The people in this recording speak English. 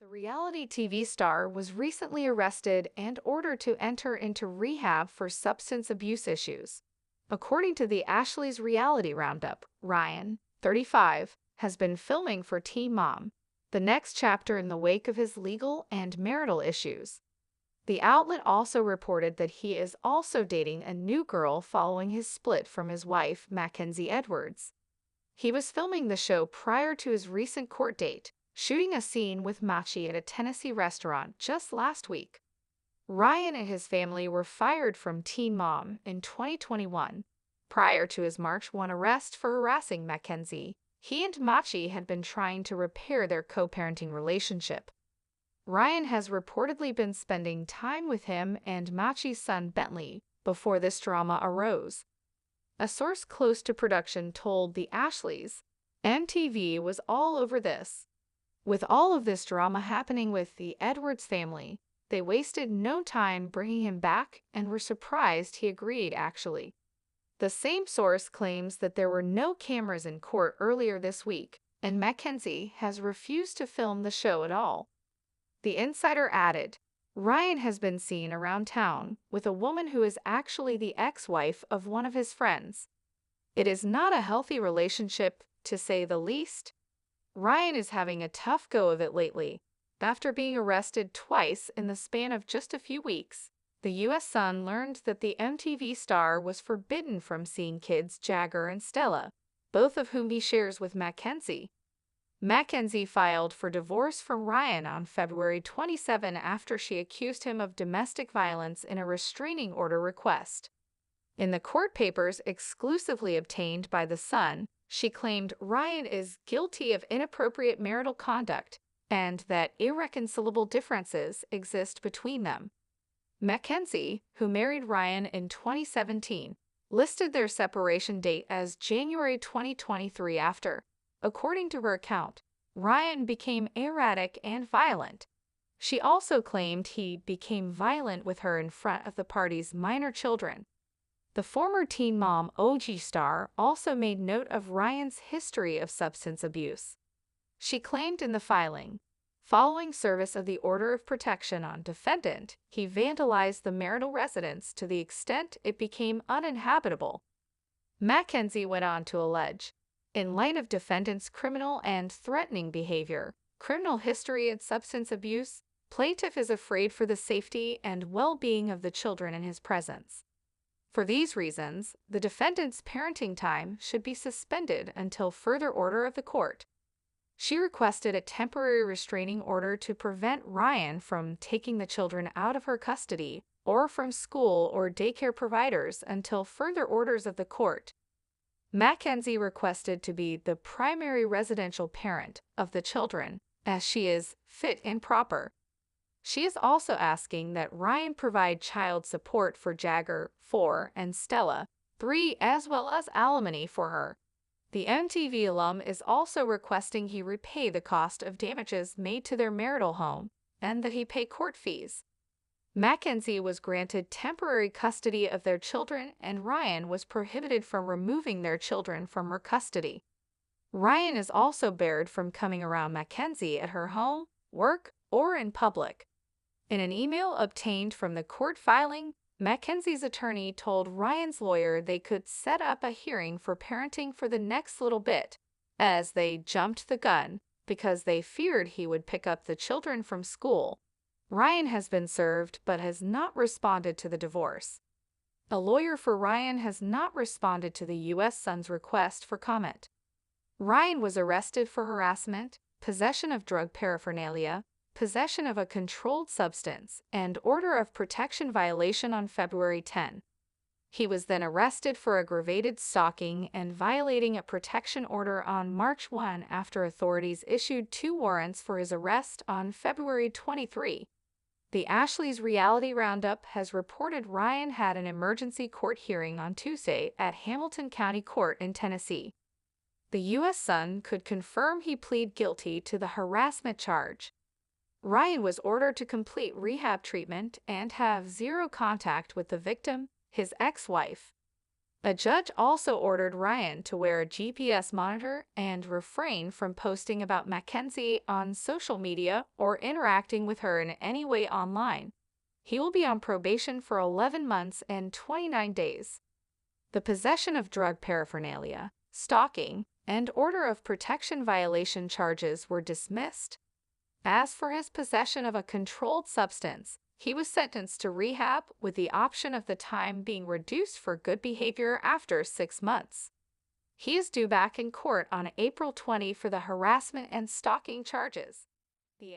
reality TV star was recently arrested and ordered to enter into rehab for substance abuse issues. According to the Ashley's Reality Roundup, Ryan, 35, has been filming for Teen Mom, the next chapter in the wake of his legal and marital issues. The outlet also reported that he is also dating a new girl following his split from his wife, Mackenzie Edwards. He was filming the show prior to his recent court date, shooting a scene with Machi at a Tennessee restaurant just last week. Ryan and his family were fired from Teen Mom in 2021. Prior to his March 1 arrest for harassing Mackenzie, he and Machi had been trying to repair their co-parenting relationship. Ryan has reportedly been spending time with him and Machi's son Bentley before this drama arose. A source close to production told the Ashleys, "MTV was all over this. With all of this drama happening with the Edwards family, they wasted no time bringing him back and were surprised he agreed, actually." The same source claims that there were no cameras in court earlier this week, and Mackenzie has refused to film the show at all. The insider added, Ryan has been seen around town with a woman who is actually the ex-wife of one of his friends. It is not a healthy relationship, to say the least. Ryan is having a tough go of it lately. After being arrested twice in the span of just a few weeks, the U.S. Sun learned that the MTV star was forbidden from seeing kids Jagger and Stella, both of whom he shares with Mackenzie. Mackenzie filed for divorce from Ryan on February 27 after she accused him of domestic violence in a restraining order request. In the court papers exclusively obtained by The Sun, she claimed Ryan is guilty of inappropriate marital conduct and that irreconcilable differences exist between them. Mackenzie, who married Ryan in 2017, listed their separation date as January 2023 after, according to her account, Ryan became erratic and violent. She also claimed he became violent with her in front of the party's minor children. The former Teen Mom OG star also made note of Ryan's history of substance abuse. She claimed in the filing, following service of the order of protection on defendant, he vandalized the marital residence to the extent it became uninhabitable. Mackenzie went on to allege, in light of defendant's criminal and threatening behavior, criminal history and substance abuse, plaintiff is afraid for the safety and well-being of the children in his presence. For these reasons, the defendant's parenting time should be suspended until further order of the court. She requested a temporary restraining order to prevent Ryan from taking the children out of her custody or from school or daycare providers until further orders of the court. Mackenzie requested to be the primary residential parent of the children, as she is fit and proper. She is also asking that Ryan provide child support for Jagger, 4, and Stella, 3, as well as alimony for her. The MTV alum is also requesting he repay the cost of damages made to their marital home and that he pay court fees. Mackenzie was granted temporary custody of their children and Ryan was prohibited from removing their children from her custody. Ryan is also barred from coming around Mackenzie at her home, work, or in public. In an email obtained from the court filing, Mackenzie's attorney told Ryan's lawyer they could set up a hearing for parenting for the next little bit, as they jumped the gun because they feared he would pick up the children from school. Ryan has been served but has not responded to the divorce. A lawyer for Ryan has not responded to the U.S. Sun's request for comment. Ryan was arrested for harassment, possession of drug paraphernalia, possession of a controlled substance, and order of protection violation on February 10. He was then arrested for aggravated stalking and violating a protection order on March 1 after authorities issued 2 warrants for his arrest on February 23. The Ashley's Reality Roundup has reported Ryan had an emergency court hearing on Tuesday at Hamilton County Court in Tennessee. The U.S. Sun could confirm he pleaded guilty to the harassment charge. Ryan was ordered to complete rehab treatment and have zero contact with the victim, his ex-wife. A judge also ordered Ryan to wear a GPS monitor and refrain from posting about Mackenzie on social media or interacting with her in any way online. He will be on probation for 11 months and 29 days. The possession of drug paraphernalia, stalking, and order of protection violation charges were dismissed. As for his possession of a controlled substance, he was sentenced to rehab with the option of the time being reduced for good behavior after 6 months. He is due back in court on April 20 for the harassment and stalking charges. The